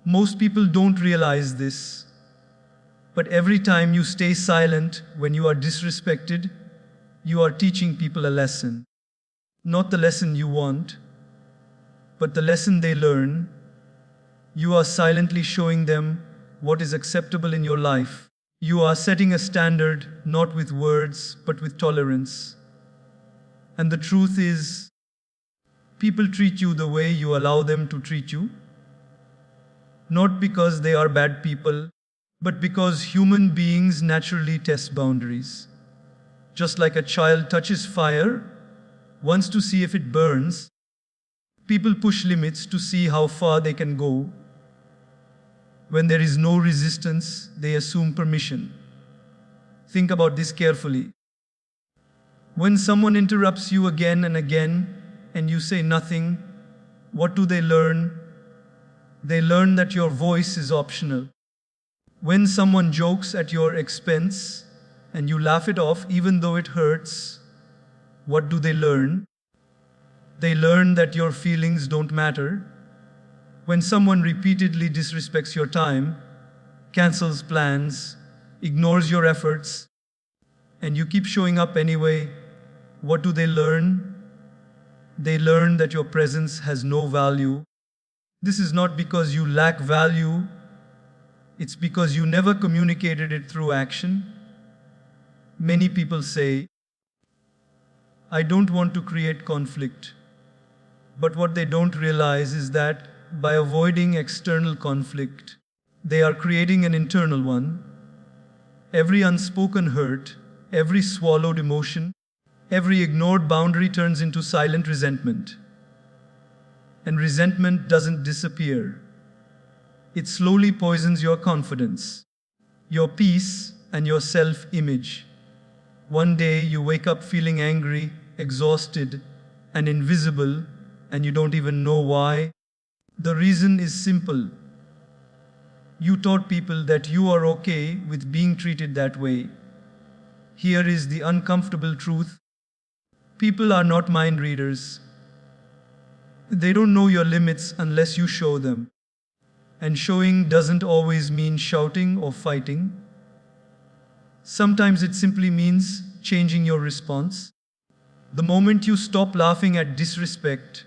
Most people don't realize this, but every time you stay silent when you are disrespected, you are teaching people a lesson. Not the lesson you want, but the lesson they learn. You are silently showing them what is acceptable in your life. You are setting a standard not with words, but with tolerance. And the truth is, people treat you the way you allow them to treat you. Not because they are bad people, but because human beings naturally test boundaries. Just like a child touches fire, wants to see if it burns, people push limits to see how far they can go. When there is no resistance, they assume permission. Think about this carefully. When someone interrupts you again and again, and you say nothing, what do they learn? They learn that your voice is optional. When someone jokes at your expense, and you laugh it off even though it hurts, what do they learn? They learn that your feelings don't matter. When someone repeatedly disrespects your time, cancels plans, ignores your efforts, and you keep showing up anyway, what do they learn? They learn that your presence has no value. This is not because you lack value, it's because you never communicated it through action. Many people say, I don't want to create conflict. But what they don't realize is that by avoiding external conflict, they are creating an internal one. Every unspoken hurt, every swallowed emotion, every ignored boundary turns into silent resentment. And resentment doesn't disappear. It slowly poisons your confidence, your peace, and your self-image. One day you wake up feeling angry, exhausted, and invisible, and you don't even know why. The reason is simple. You taught people that you are okay with being treated that way. Here is the uncomfortable truth. People are not mind readers. They don't know your limits unless you show them. And showing doesn't always mean shouting or fighting. Sometimes it simply means changing your response. The moment you stop laughing at disrespect,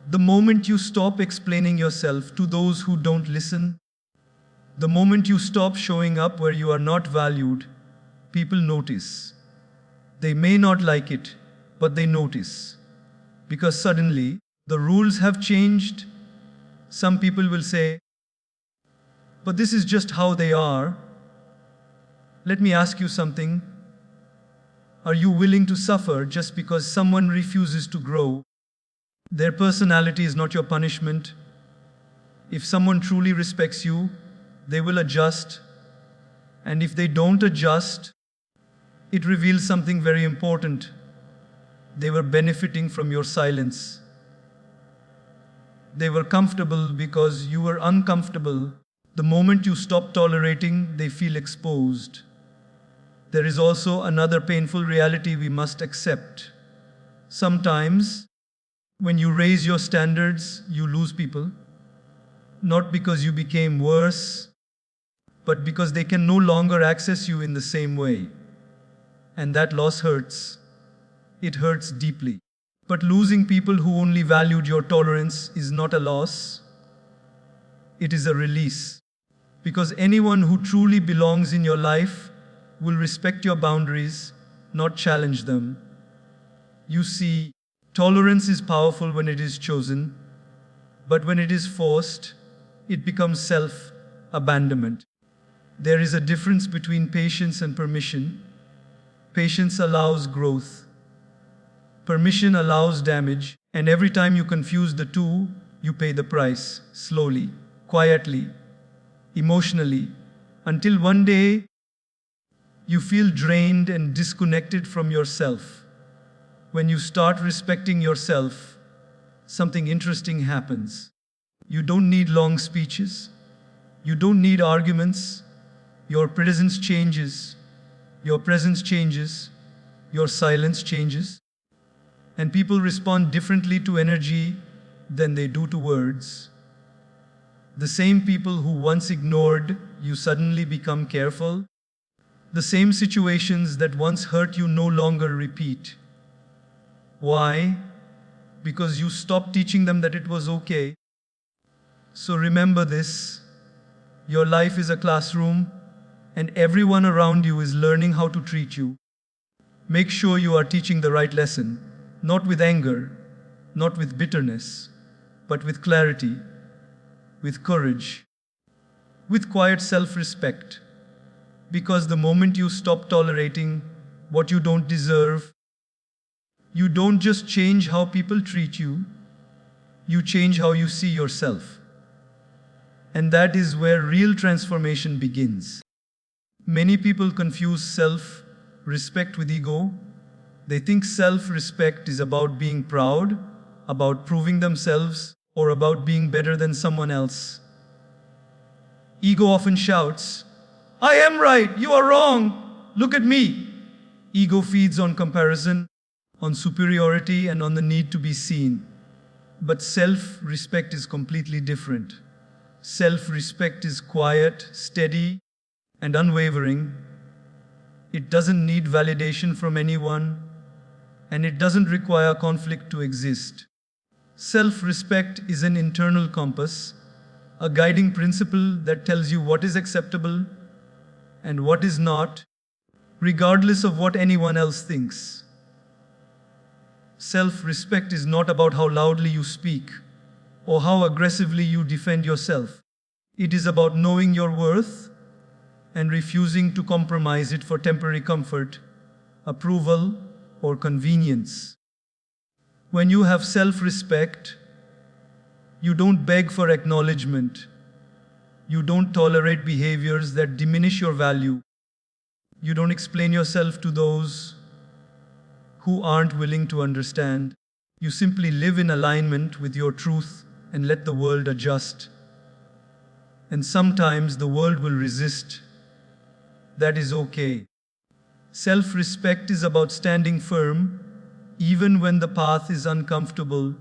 the moment you stop explaining yourself to those who don't listen, the moment you stop showing up where you are not valued, people notice. They may not like it, but they notice. Because suddenly, the rules have changed. Some people will say, but this is just how they are. Let me ask you something. Are you willing to suffer just because someone refuses to grow? Their personality is not your punishment. If someone truly respects you, they will adjust. And if they don't adjust, it reveals something very important. They were benefiting from your silence. They were comfortable because you were uncomfortable. The moment you stop tolerating, they feel exposed. There is also another painful reality we must accept. Sometimes, when you raise your standards, you lose people. Not because you became worse, but because they can no longer access you in the same way. And that loss hurts. It hurts deeply. But losing people who only valued your tolerance is not a loss. It is a release. Because anyone who truly belongs in your life will respect your boundaries, not challenge them. You see, tolerance is powerful when it is chosen, but when it is forced, it becomes self-abandonment. There is a difference between patience and permission. Patience allows growth. Permission allows damage, and every time you confuse the two, you pay the price, slowly, quietly, emotionally, until one day you feel drained and disconnected from yourself. When you start respecting yourself, something interesting happens. You don't need long speeches. You don't need arguments. Your presence changes. Your presence changes. Your silence changes. And people respond differently to energy than they do to words. The same people who once ignored you suddenly become careful. The same situations that once hurt you no longer repeat. Why? Because you stopped teaching them that it was okay. So remember this: your life is a classroom, and everyone around you is learning how to treat you. Make sure you are teaching the right lesson, not with anger, not with bitterness, but with clarity, with courage, with quiet self-respect. Because the moment you stop tolerating what you don't deserve, you don't just change how people treat you, you change how you see yourself. And that is where real transformation begins. Many people confuse self-respect with ego. They think self-respect is about being proud, about proving themselves, or about being better than someone else. Ego often shouts, "I am right, you are wrong, look at me." Ego feeds on comparison, on superiority, and on the need to be seen. But self-respect is completely different. Self-respect is quiet, steady, and unwavering. It doesn't need validation from anyone, and it doesn't require conflict to exist. Self-respect is an internal compass, a guiding principle that tells you what is acceptable and what is not, regardless of what anyone else thinks. Self-respect is not about how loudly you speak or how aggressively you defend yourself. It is about knowing your worth and refusing to compromise it for temporary comfort, approval, or convenience. When you have self-respect, you don't beg for acknowledgement. You don't tolerate behaviors that diminish your value. You don't explain yourself to those who aren't willing to understand. You simply live in alignment with your truth and let the world adjust. And sometimes the world will resist. That is okay. Self-respect is about standing firm, even when the path is uncomfortable,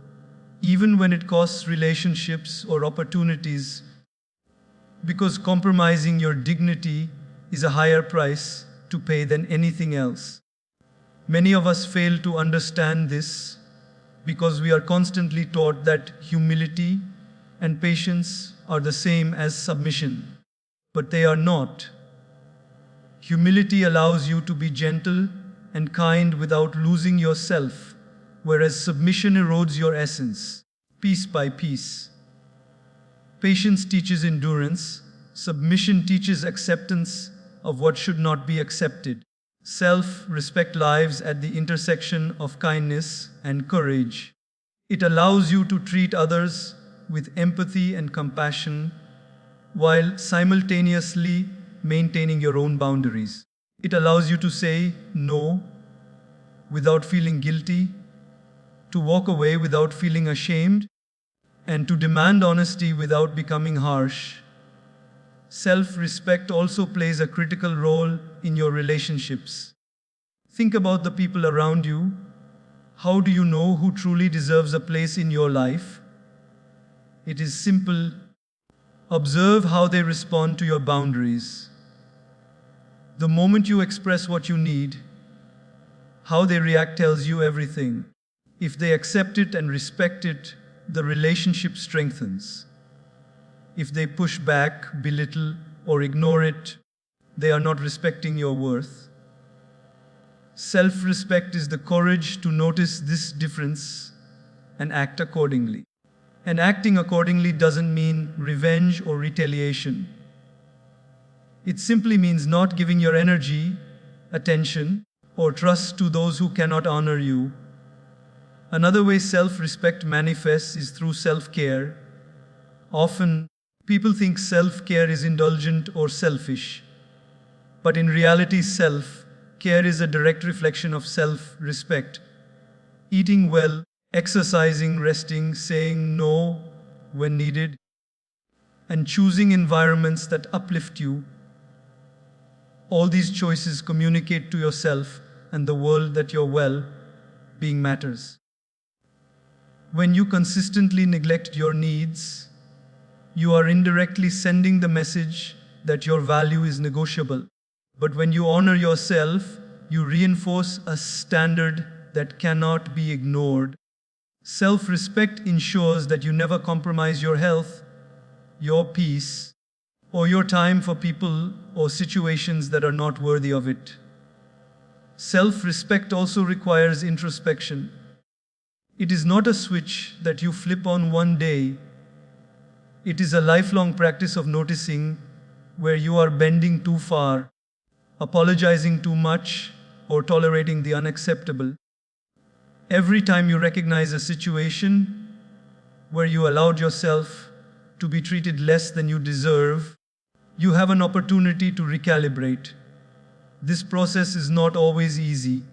even when it costs relationships or opportunities, because compromising your dignity is a higher price to pay than anything else. Many of us fail to understand this because we are constantly taught that humility and patience are the same as submission, but they are not. Humility allows you to be gentle and kind without losing yourself, whereas submission erodes your essence, piece by piece. Patience teaches endurance, submission teaches acceptance of what should not be accepted. Self-respect lives at the intersection of kindness and courage. It allows you to treat others with empathy and compassion while simultaneously maintaining your own boundaries. It allows you to say no without feeling guilty, to walk away without feeling ashamed, and to demand honesty without becoming harsh. Self-respect also plays a critical role in your relationships. Think about the people around you. How do you know who truly deserves a place in your life? It is simple. Observe how they respond to your boundaries. The moment you express what you need, how they react tells you everything. If they accept it and respect it, the relationship strengthens. If they push back, belittle, or ignore it, they are not respecting your worth. Self-respect is the courage to notice this difference and act accordingly. And acting accordingly doesn't mean revenge or retaliation. It simply means not giving your energy, attention, or trust to those who cannot honor you. Another way self-respect manifests is through self-care. Often, people think self-care is indulgent or selfish. But in reality, self-care is a direct reflection of self-respect. Eating well, exercising, resting, saying no when needed, and choosing environments that uplift you. All these choices communicate to yourself and the world that your well-being matters. When you consistently neglect your needs, You are indirectly sending the message that your value is negotiable. But when you honor yourself, you reinforce a standard that cannot be ignored. Self-respect ensures that you never compromise your health, your peace, or your time for people or situations that are not worthy of it. Self-respect also requires introspection. It is not a switch that you flip on one day. It is a lifelong practice of noticing where you are bending too far, apologizing too much, or tolerating the unacceptable. Every time you recognize a situation where you allowed yourself to be treated less than you deserve, you have an opportunity to recalibrate. This process is not always easy.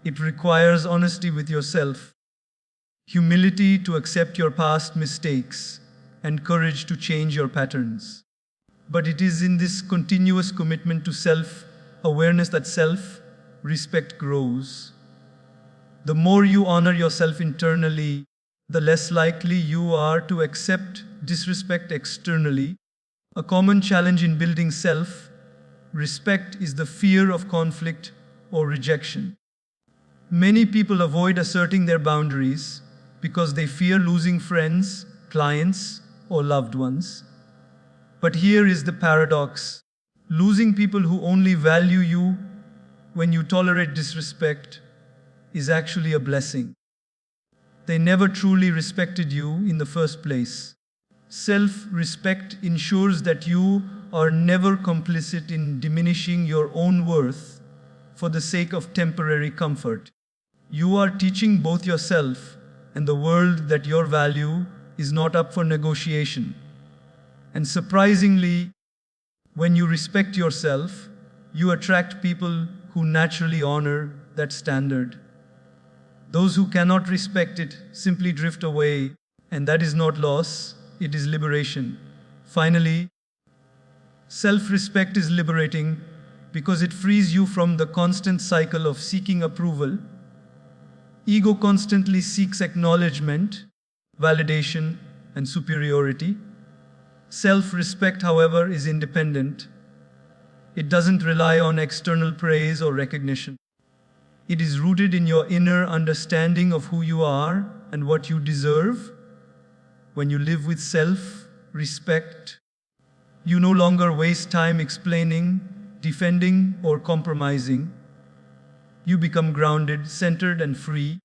It requires honesty with yourself, humility to accept your past mistakes, and courage to change your patterns. But it is in this continuous commitment to self-awareness that self-respect grows. The more you honor yourself internally, the less likely you are to accept disrespect externally. A common challenge in building self-respect is the fear of conflict or rejection. Many people avoid asserting their boundaries because they fear losing friends, clients, or loved ones. But here is the paradox. Losing people who only value you when you tolerate disrespect is actually a blessing. They never truly respected you in the first place. Self-respect ensures that you are never complicit in diminishing your own worth for the sake of temporary comfort. You are teaching both yourself and the world that your value is not up for negotiation. And surprisingly, when you respect yourself, you attract people who naturally honor that standard. Those who cannot respect it simply drift away, and that is not loss, it is liberation. Finally, self-respect is liberating because it frees you from the constant cycle of seeking approval. Ego constantly seeks acknowledgement, validation, and superiority. Self-respect, however, is independent. It doesn't rely on external praise or recognition. It is rooted in your inner understanding of who you are and what you deserve. When you live with self-respect, you no longer waste time explaining, defending, or compromising. You become grounded, centered, and free.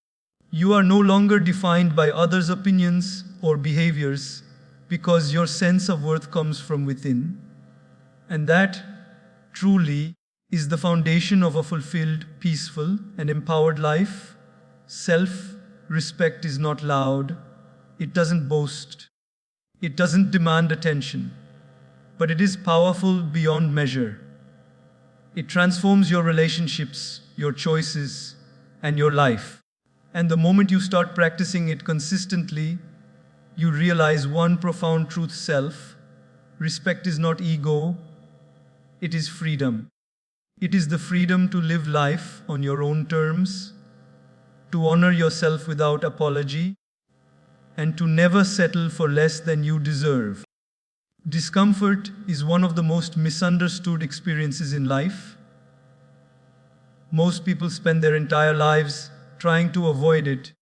You are no longer defined by others' opinions or behaviors because your sense of worth comes from within. And that, truly, is the foundation of a fulfilled, peaceful, and empowered life. Self-respect is not loud. It doesn't boast. It doesn't demand attention. But it is powerful beyond measure. It transforms your relationships, your choices, and your life. And the moment you start practicing it consistently, you realize one profound truth: self-respect is not ego, it is freedom. It is the freedom to live life on your own terms, to honor yourself without apology, and to never settle for less than you deserve. Discomfort is one of the most misunderstood experiences in life. Most people spend their entire lives trying to avoid it,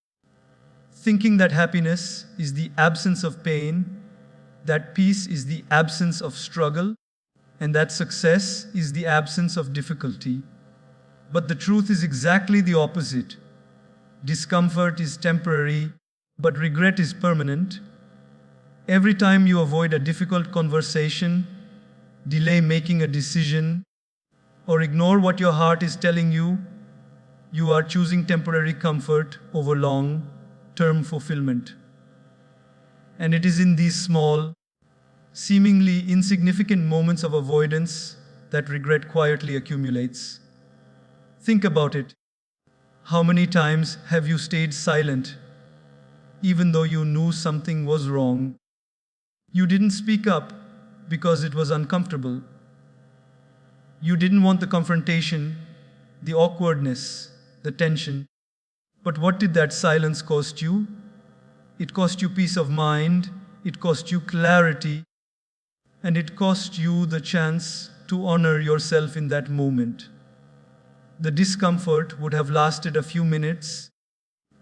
thinking that happiness is the absence of pain, that peace is the absence of struggle, and that success is the absence of difficulty. But the truth is exactly the opposite. Discomfort is temporary, but regret is permanent. Every time you avoid a difficult conversation, delay making a decision, or ignore what your heart is telling you, you are choosing temporary comfort over long-term fulfillment. And it is in these small, seemingly insignificant moments of avoidance that regret quietly accumulates. Think about it. How many times have you stayed silent, even though you knew something was wrong? You didn't speak up because it was uncomfortable. You didn't want the confrontation, the awkwardness, the tension. But what did that silence cost you? It cost you peace of mind, it cost you clarity, and it cost you the chance to honor yourself in that moment. The discomfort would have lasted a few minutes,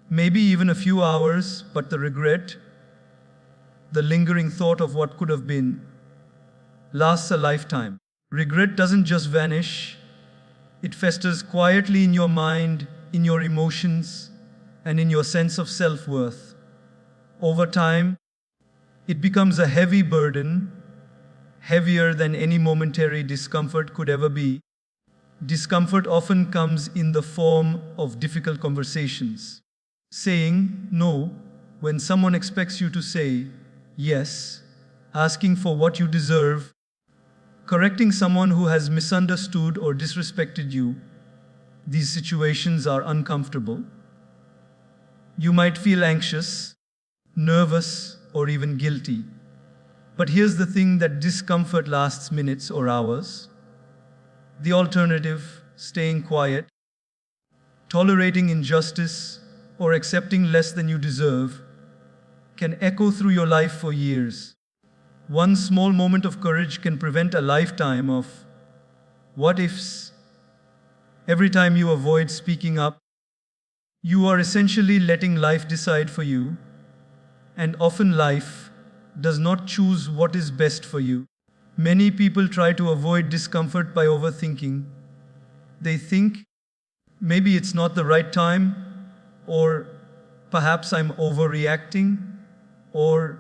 maybe even a few hours, but the regret, the lingering thought of what could have been, lasts a lifetime. Regret doesn't just vanish, it festers quietly in your mind, in your emotions, and in your sense of self-worth. Over time, it becomes a heavy burden, heavier than any momentary discomfort could ever be. Discomfort often comes in the form of difficult conversations. Saying no when someone expects you to say yes, asking for what you deserve, correcting someone who has misunderstood or disrespected you. These situations are uncomfortable. You might feel anxious, nervous, or even guilty. But here's the thing: that discomfort lasts minutes or hours. The alternative, staying quiet, tolerating injustice, or accepting less than you deserve, can echo through your life for years. One small moment of courage can prevent a lifetime of what ifs. Every time you avoid speaking up, you are essentially letting life decide for you, and often life does not choose what is best for you. Many people try to avoid discomfort by overthinking. They think, maybe it's not the right time, or perhaps I'm overreacting, or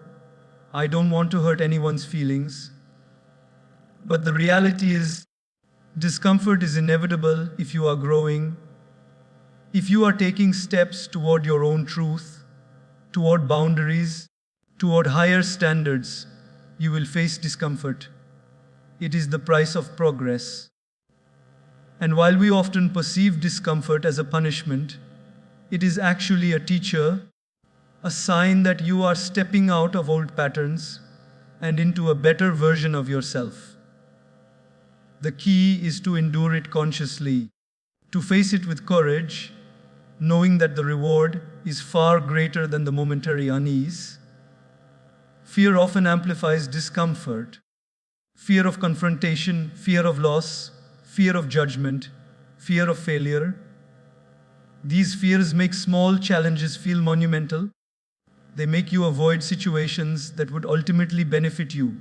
I don't want to hurt anyone's feelings. But the reality is, discomfort is inevitable if you are growing, if you are taking steps toward your own truth, toward boundaries, toward higher standards. You will face discomfort. It is the price of progress. And while we often perceive discomfort as a punishment, it is actually a teacher, a sign that you are stepping out of old patterns and into a better version of yourself. The key is to endure it consciously, to face it with courage, knowing that the reward is far greater than the momentary unease. Fear often amplifies discomfort. Fear of confrontation, fear of loss, fear of judgment, fear of failure. These fears make small challenges feel monumental. They make you avoid situations that would ultimately benefit you.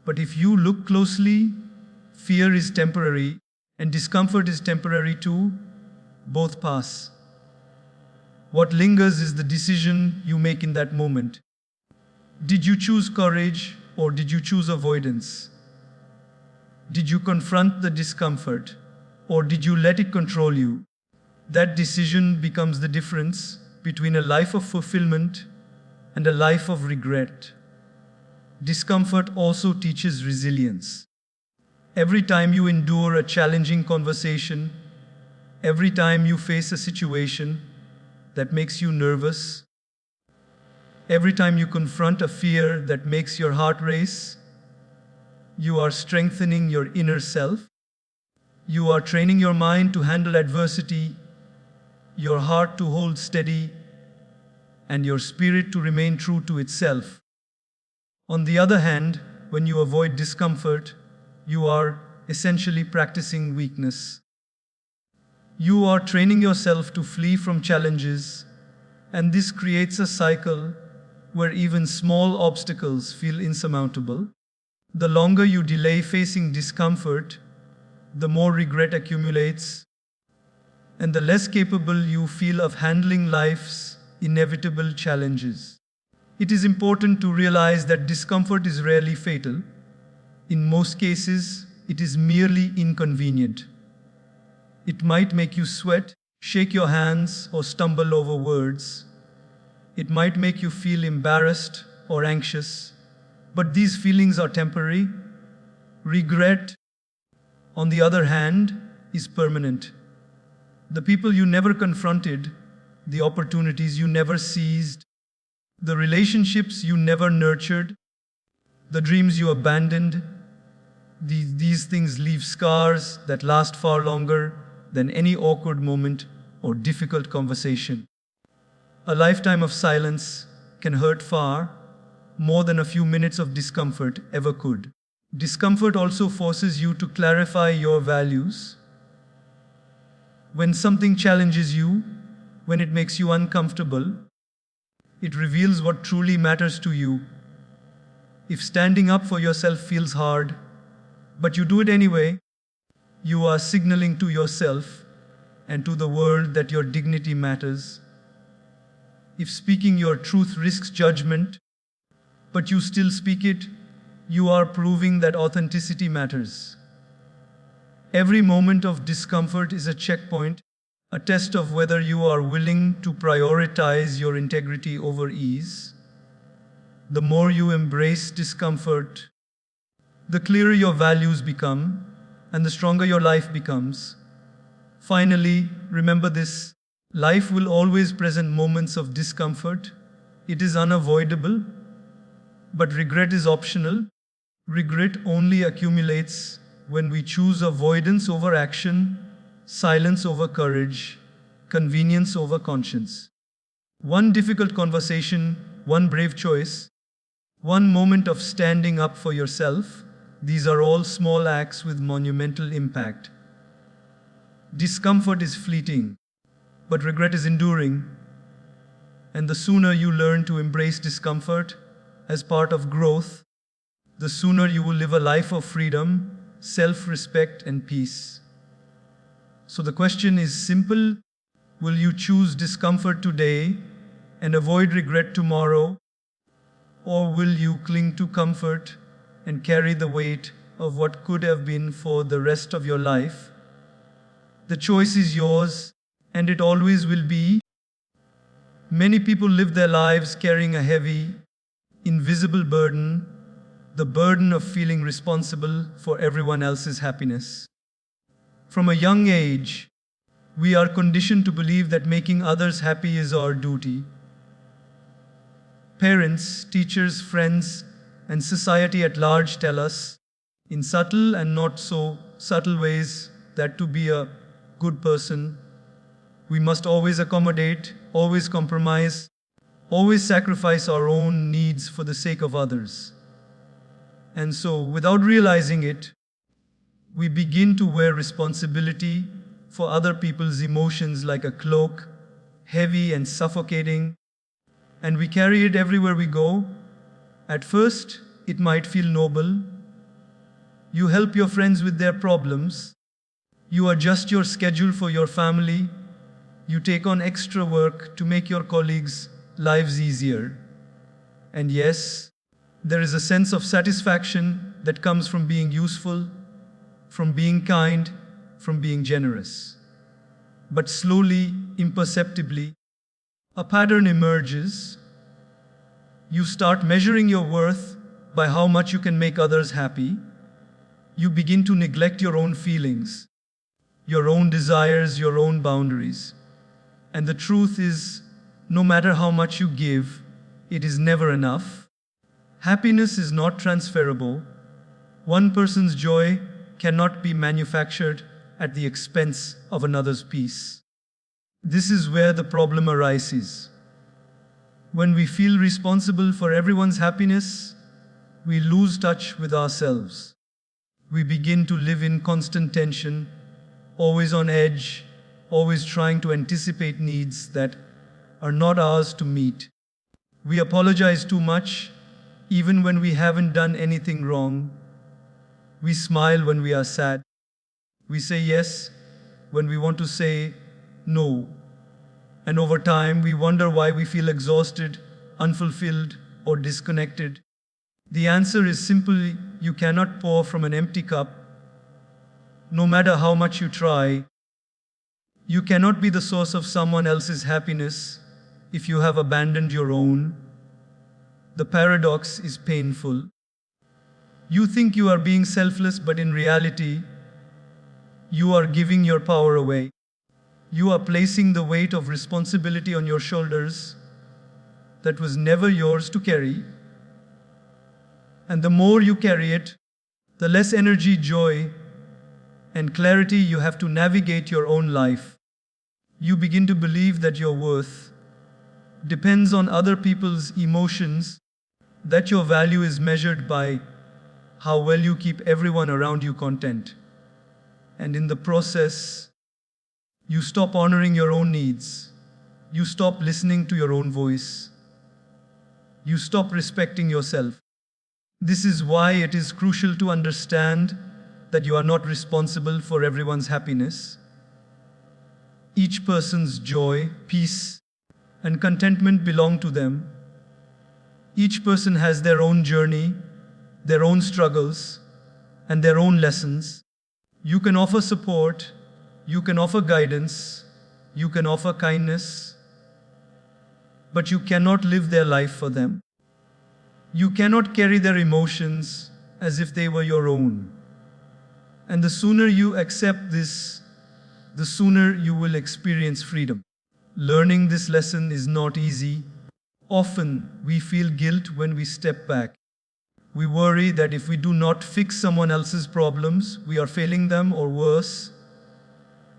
But if you look closely, fear is temporary and discomfort is temporary too. Both pass. What lingers is the decision you make in that moment. Did you choose courage or did you choose avoidance? Did you confront the discomfort or did you let it control you? That decision becomes the difference between a life of fulfillment and a life of regret. Discomfort also teaches resilience. Every time you endure a challenging conversation, every time you face a situation that makes you nervous, every time you confront a fear that makes your heart race, you are strengthening your inner self. You are training your mind to handle adversity, your heart to hold steady, and your spirit to remain true to itself. On the other hand, when you avoid discomfort, you are essentially practicing weakness. You are training yourself to flee from challenges, and this creates a cycle where even small obstacles feel insurmountable. The longer you delay facing discomfort, the more regret accumulates, and the less capable you feel of handling life's inevitable challenges. It is important to realize that discomfort is rarely fatal. In most cases, it is merely inconvenient. It might make you sweat, shake your hands, or stumble over words. It might make you feel embarrassed or anxious, but these feelings are temporary. Regret, on the other hand, is permanent. The people you never confronted, the opportunities you never seized, the relationships you never nurtured, the dreams you abandoned, these things leave scars that last far longer than any awkward moment or difficult conversation. A lifetime of silence can hurt far, more than a few minutes of discomfort ever could. Discomfort also forces you to clarify your values. When something challenges you, when it makes you uncomfortable, it reveals what truly matters to you. If standing up for yourself feels hard, but you do it anyway, you are signaling to yourself and to the world that your dignity matters. If speaking your truth risks judgment, but you still speak it, you are proving that authenticity matters. Every moment of discomfort is a checkpoint, a test of whether you are willing to prioritize your integrity over ease. The more you embrace discomfort, the clearer your values become, and the stronger your life becomes. Finally, remember this: life will always present moments of discomfort. It is unavoidable, but regret is optional. Regret only accumulates when we choose avoidance over action, silence over courage, convenience over conscience. One difficult conversation, one brave choice, one moment of standing up for yourself, these are all small acts with monumental impact. Discomfort is fleeting, but regret is enduring. And the sooner you learn to embrace discomfort as part of growth, the sooner you will live a life of freedom, self-respect, and peace. So the question is simple: will you choose discomfort today and avoid regret tomorrow? Or will you cling to comfort and carry the weight of what could have been for the rest of your life? The choice is yours, and it always will be. Many people live their lives carrying a heavy, invisible burden, the burden of feeling responsible for everyone else's happiness. From a young age, we are conditioned to believe that making others happy is our duty. Parents, teachers, friends, and society at large tell us, in subtle and not so subtle ways, that to be a good person, we must always accommodate, always compromise, always sacrifice our own needs for the sake of others. And so, without realizing it, we begin to wear responsibility for other people's emotions like a cloak, heavy and suffocating, and we carry it everywhere we go. At first, it might feel noble. You help your friends with their problems. You adjust your schedule for your family. You take on extra work to make your colleagues' lives easier. And yes, there is a sense of satisfaction that comes from being useful, from being kind, from being generous. But slowly, imperceptibly, a pattern emerges. You start measuring your worth by how much you can make others happy. You begin to neglect your own feelings, your own desires, your own boundaries. And the truth is, no matter how much you give, it is never enough. Happiness is not transferable. One person's joy cannot be manufactured at the expense of another's peace. This is where the problem arises. When we feel responsible for everyone's happiness, we lose touch with ourselves. We begin to live in constant tension, always on edge, always trying to anticipate needs that are not ours to meet. We apologize too much, even when we haven't done anything wrong. We smile when we are sad. We say yes when we want to say no. And over time, we wonder why we feel exhausted, unfulfilled, or disconnected. The answer is simply, you cannot pour from an empty cup. No matter how much you try, you cannot be the source of someone else's happiness if you have abandoned your own. The paradox is painful. You think you are being selfless, but in reality, you are giving your power away. You are placing the weight of responsibility on your shoulders that was never yours to carry. And the more you carry it, the less energy, joy, and clarity you have to navigate your own life. You begin to believe that your worth depends on other people's emotions that your value is measured by how well you keep everyone around you content. And in the process, you stop honoring your own needs. You stop listening to your own voice. You stop respecting yourself. This is why it is crucial to understand that you are not responsible for everyone's happiness. Each person's joy, peace, and contentment belong to them. Each person has their own journey, their own struggles, and their own lessons. You can offer support, you can offer guidance, you can offer kindness, but you cannot live their life for them. You cannot carry their emotions as if they were your own. And the sooner you accept this, the sooner you will experience freedom. Learning this lesson is not easy. Often we feel guilt when we step back. We worry that if we do not fix someone else's problems, we are failing them, or worse,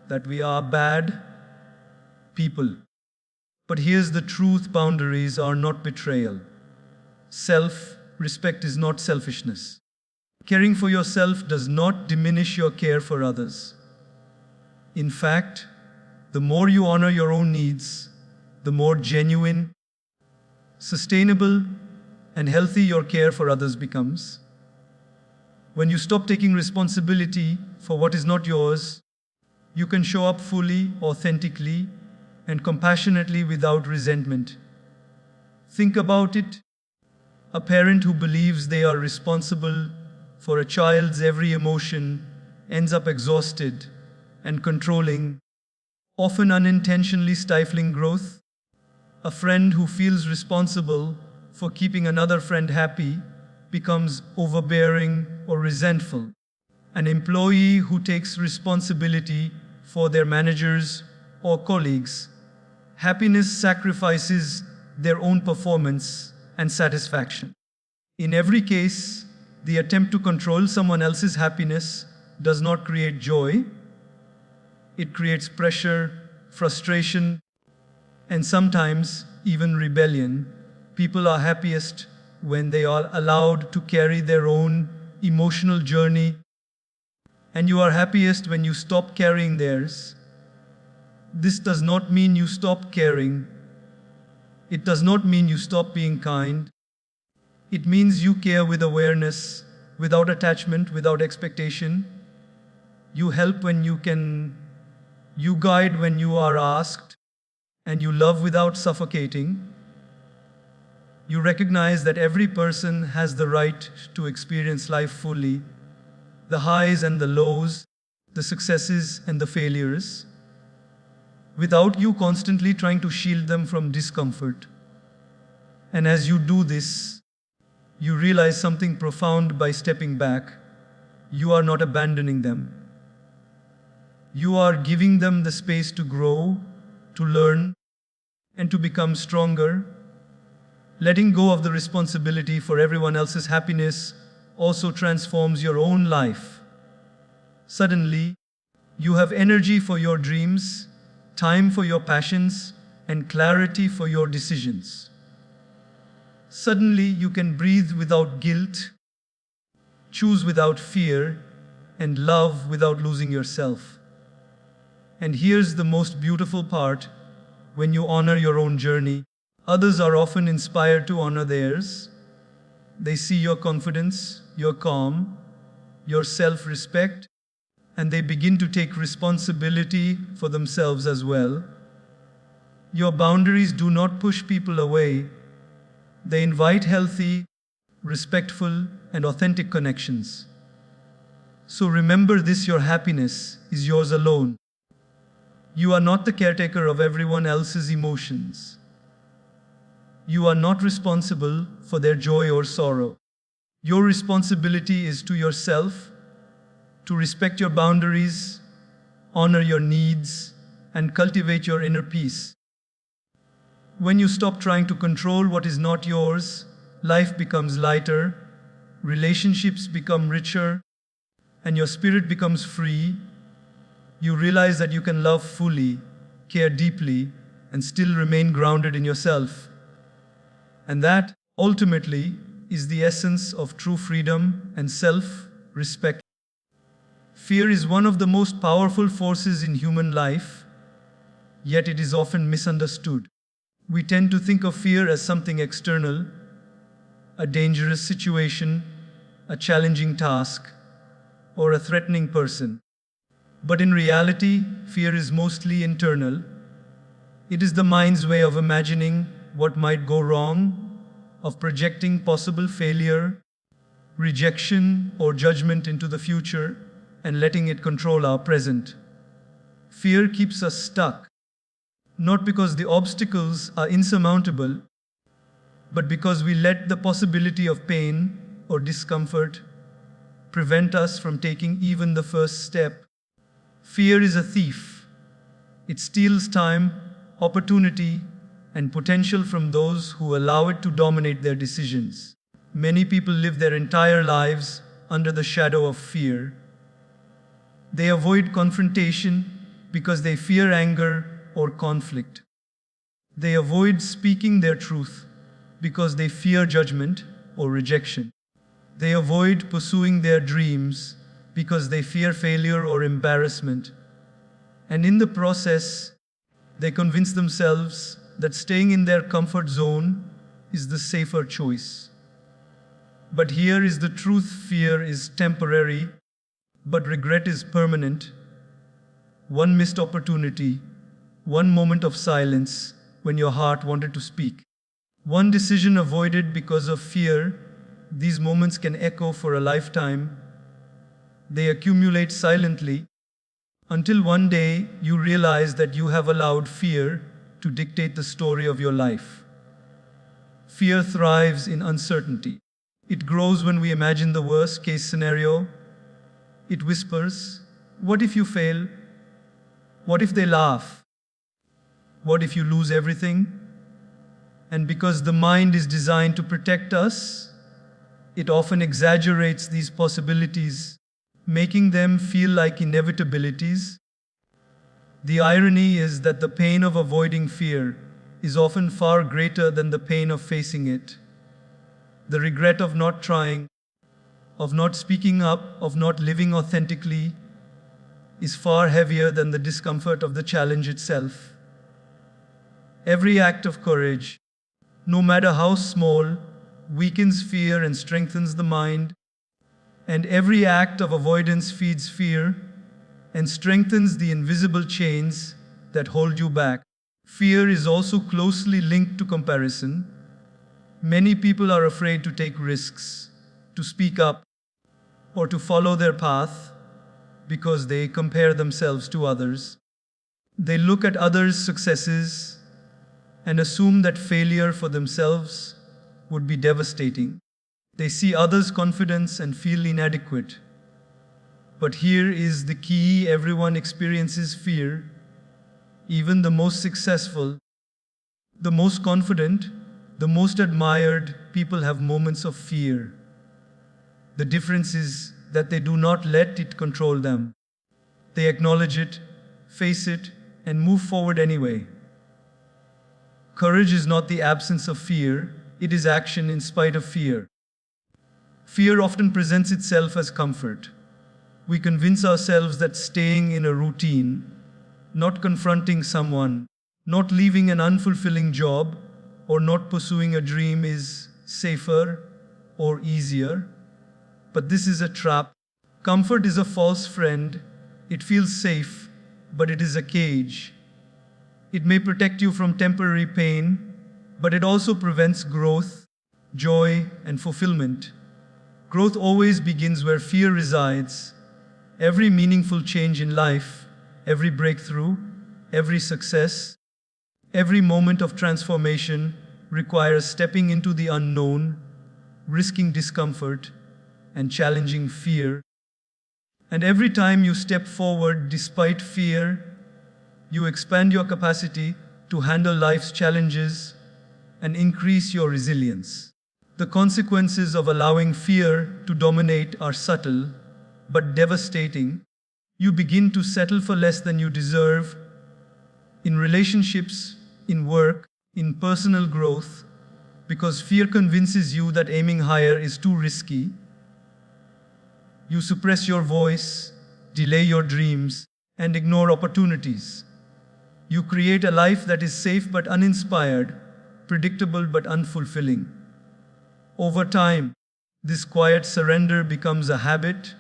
that we are bad people. But here's the truth: boundaries are not betrayal. Self-respect is not selfishness. Caring for yourself does not diminish your care for others. In fact, the more you honor your own needs, the more genuine, sustainable, and healthy your care for others becomes. When you stop taking responsibility for what is not yours, you can show up fully, authentically, and compassionately without resentment. Think about it. A parent who believes they are responsible for a child's every emotion ends up exhausted and controlling, often unintentionally stifling growth. A friend who feels responsible for keeping another friend happy becomes overbearing or resentful. An employee who takes responsibility for their managers or colleagues' happiness sacrifices their own performance and satisfaction. In every case, the attempt to control someone else's happiness does not create joy. It creates pressure, frustration, and sometimes even rebellion. People are happiest when they are allowed to carry their own emotional journey, and you are happiest when you stop carrying theirs. This does not mean you stop caring. It does not mean you stop being kind. It means you care with awareness, without attachment, without expectation. You help when you can. You guide when you are asked. And you love without suffocating. You recognize that every person has the right to experience life fully, the highs and the lows, the successes and the failures, without you constantly trying to shield them from discomfort. And as you do this, you realize something profound by stepping back. You are not abandoning them. You are giving them the space to grow, to learn, and to become stronger. Letting go of the responsibility for everyone else's happiness also transforms your own life. Suddenly, you have energy for your dreams, time for your passions, and clarity for your decisions. Suddenly, you can breathe without guilt, choose without fear, and love without losing yourself. And here's the most beautiful part: when you honor your own journey, others are often inspired to honor theirs. They see your confidence, your calm, your self-respect, and they begin to take responsibility for themselves as well. Your boundaries do not push people away. They invite healthy, respectful, and authentic connections. So remember this: your happiness is yours alone. You are not the caretaker of everyone else's emotions. You are not responsible for their joy or sorrow. Your responsibility is to yourself, to respect your boundaries, honor your needs, and cultivate your inner peace. When you stop trying to control what is not yours, life becomes lighter, relationships become richer, and your spirit becomes free. You realize that you can love fully, care deeply, and still remain grounded in yourself. And that, ultimately, is the essence of true freedom and self-respect. Fear is one of the most powerful forces in human life, yet it is often misunderstood. We tend to think of fear as something external, a dangerous situation, a challenging task, or a threatening person. But in reality, fear is mostly internal. It is the mind's way of imagining what might go wrong, of projecting possible failure, rejection, or judgment into the future, and letting it control our present. Fear keeps us stuck, not because the obstacles are insurmountable, but because we let the possibility of pain or discomfort prevent us from taking even the first step. Fear is a thief. It steals time, opportunity, and potential from those who allow it to dominate their decisions. Many people live their entire lives under the shadow of fear. They avoid confrontation because they fear anger or conflict. They avoid speaking their truth because they fear judgment or rejection. They avoid pursuing their dreams because they fear failure or embarrassment. And in the process, they convince themselves that staying in their comfort zone is the safer choice. But here is the truth: fear is temporary, but regret is permanent. One missed opportunity, one moment of silence when your heart wanted to speak, one decision avoided because of fear, these moments can echo for a lifetime. They accumulate silently until one day you realize that you have allowed fear to dictate the story of your life. Fear thrives in uncertainty. It grows when we imagine the worst case scenario. It whispers, "What if you fail? What if they laugh? What if you lose everything?" And because the mind is designed to protect us, it often exaggerates these possibilities, making them feel like inevitabilities. The irony is that the pain of avoiding fear is often far greater than the pain of facing it. The regret of not trying, of not speaking up, of not living authentically, is far heavier than the discomfort of the challenge itself. Every act of courage, no matter how small, weakens fear and strengthens the mind. And every act of avoidance feeds fear and strengthens the invisible chains that hold you back. Fear is also closely linked to comparison. Many people are afraid to take risks, to speak up, or to follow their path because they compare themselves to others. They look at others' successes and assume that failure for themselves would be devastating. They see others' confidence and feel inadequate. But here is the key: everyone experiences fear, even the most successful, the most confident, the most admired people have moments of fear. The difference is that they do not let it control them. They acknowledge it, face it, and move forward anyway. Courage is not the absence of fear, it is action in spite of fear. Fear often presents itself as comfort. We convince ourselves that staying in a routine, not confronting someone, not leaving an unfulfilling job, or not pursuing a dream is safer or easier. But this is a trap. Comfort is a false friend. It feels safe, but it is a cage. It may protect you from temporary pain, but it also prevents growth, joy, and fulfillment. Growth always begins where fear resides. Every meaningful change in life, every breakthrough, every success, every moment of transformation requires stepping into the unknown, risking discomfort, and challenging fear. And every time you step forward despite fear, you expand your capacity to handle life's challenges and increase your resilience. The consequences of allowing fear to dominate are subtle but devastating. You begin to settle for less than you deserve in relationships, in work, in personal growth. Because fear convinces you that aiming higher is too risky. You suppress your voice, delay your dreams, and ignore opportunities. You create a life that is safe but uninspired, predictable but unfulfilling. Over time, this quiet surrender becomes a habit,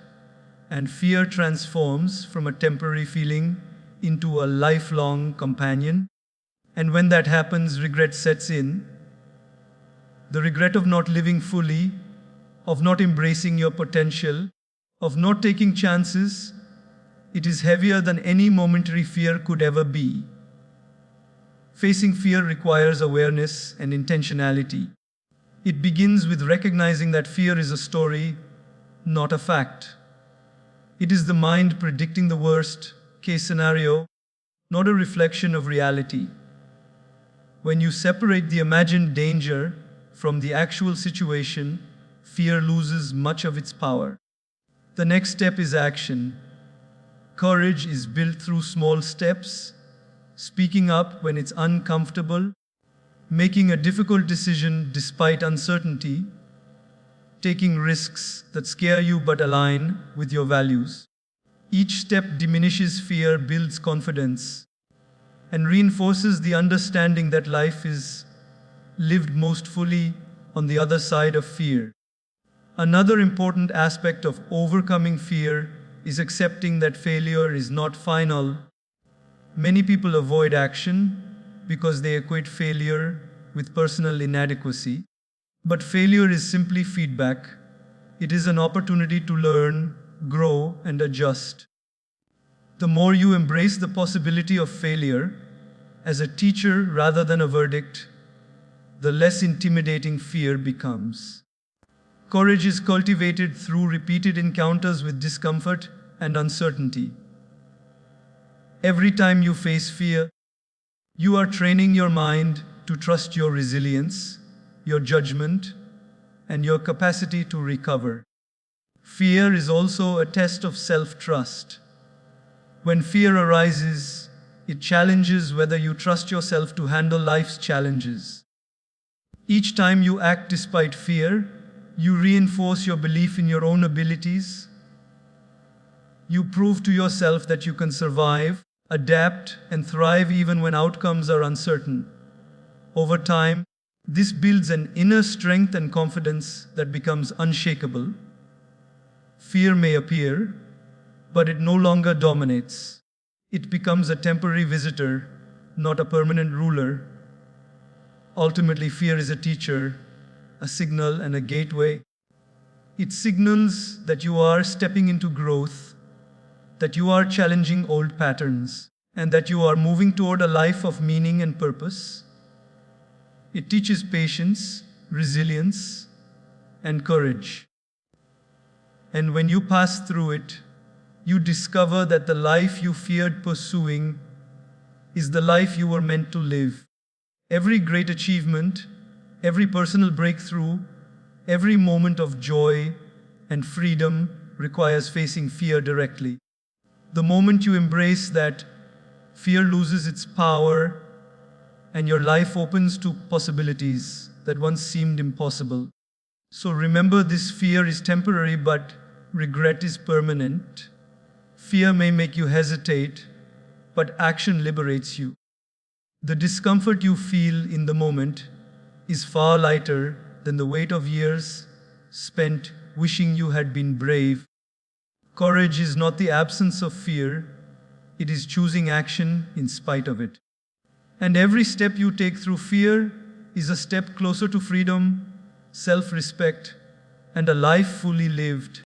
and fear transforms from a temporary feeling into a lifelong companion. And when that happens, regret sets in. The regret of not living fully, of not embracing your potential, of not taking chances. It is heavier than any momentary fear could ever be. Facing fear requires awareness and intentionality. It begins with recognizing that fear is a story, not a fact. It is the mind predicting the worst case scenario, not a reflection of reality. When you separate the imagined danger from the actual situation, fear loses much of its power. The next step is action. Courage is built through small steps, speaking up when it's uncomfortable, making a difficult decision despite uncertainty, taking risks that scare you but align with your values. Each step diminishes fear, builds confidence, and reinforces the understanding that life is lived most fully on the other side of fear. Another important aspect of overcoming fear is accepting that failure is not final. Many people avoid action because they equate failure with personal inadequacy. But failure is simply feedback. It is an opportunity to learn, grow, and adjust. The more you embrace the possibility of failure as a teacher rather than a verdict, the less intimidating fear becomes. Courage is cultivated through repeated encounters with discomfort and uncertainty. Every time you face fear, you are training your mind to trust your resilience, your judgment, and your capacity to recover. Fear is also a test of self-trust. When fear arises, it challenges whether you trust yourself to handle life's challenges. Each time you act despite fear, you reinforce your belief in your own abilities. You prove to yourself that you can survive, adapt, and thrive even when outcomes are uncertain. Over time, this builds an inner strength and confidence that becomes unshakable. Fear may appear, but it no longer dominates. It becomes a temporary visitor, not a permanent ruler. Ultimately, fear is a teacher, a signal, and a gateway. It signals that you are stepping into growth, that you are challenging old patterns, and that you are moving toward a life of meaning and purpose. It teaches patience, resilience, and courage. And when you pass through it, you discover that the life you feared pursuing is the life you were meant to live. Every great achievement, every personal breakthrough, every moment of joy and freedom requires facing fear directly. The moment you embrace that, fear loses its power and your life opens to possibilities that once seemed impossible. So remember, this fear is temporary, but regret is permanent. Fear may make you hesitate, but action liberates you. The discomfort you feel in the moment is far lighter than the weight of years spent wishing you had been brave. Courage is not the absence of fear, it is choosing action in spite of it. And every step you take through fear is a step closer to freedom, self-respect, and a life fully lived.